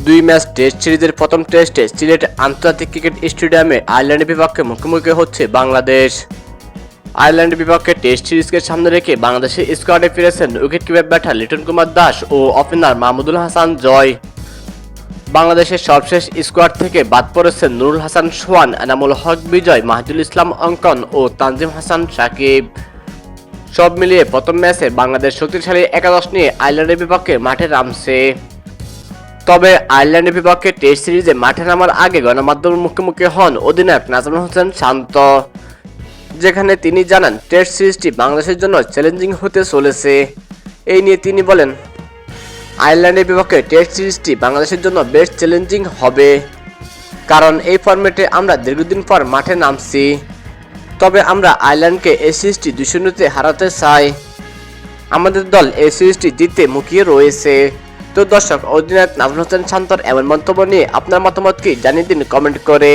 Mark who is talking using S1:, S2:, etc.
S1: দুই match test সিরিজের প্রথম টেস্টে সিলেট আন্তর্জাতিক ক্রিকেট স্টেডিয়ামে আয়ারল্যান্ডের বিপক্ষে মুখোমুখি হচ্ছে বাংলাদেশ। আয়ারল্যান্ডের বিপক্ষে টেস্ট সিরিজকে সামনে রেখে বাংলাদেশের স্কোয়াডে ফিরেছেন উইকেটকিপার ব্যাটার লিটন কুমার দাস ও ওপেনার মাহমুদুল হাসান জয়। বাংলাদেশের সর্বশেষ স্কোয়াড থেকে বাদ পড়েছেন নুরুল হাসান সোহান, এনামুল হক বিজয়, মাহিদুল ইসলাম অঙ্কন ও তানজিম হাসান সাকিব। সব মিলিয়ে প্রথম ম্যাচে বাংলাদেশ শক্তিশালী একাদশ নিয়ে আয়ারল্যান্ডের বিপক্ষে মাঠে নামছে। তবে আয়ারল্যান্ডের বিপক্ষে টেস্ট সিরিজে মাঠে নামার আগে গণমাধ্যমের মুখোমুখি হন অধিনায়ক নাজমুল হোসেন শান্ত, যেখানে তিনি জানান টেস্ট সিরিজটি বাংলাদেশের জন্য চ্যালেঞ্জিং হতে চলেছে। এই নিয়ে তিনি বলেন, আয়ারল্যান্ডের বিপক্ষে টেস্ট সিরিজটি বাংলাদেশের জন্য বেশ চ্যালেঞ্জিং হবে, কারণ এই ফরম্যাটে আমরা দীর্ঘদিন পর মাঠে নামছি। তবে আমরা আয়ারল্যান্ডকে এই সিরিজটি 2-0 হারাতে চাই। আমাদের দল এই সিরিজটি জিততে মুখিয়ে রয়েছে। তো দর্শক, অধিনায়ক নাজমুল হোসেন শান্তর এমন মন্তব্য নিয়ে আপনার মতামত কি জানিয়ে দিন কমেন্ট করে।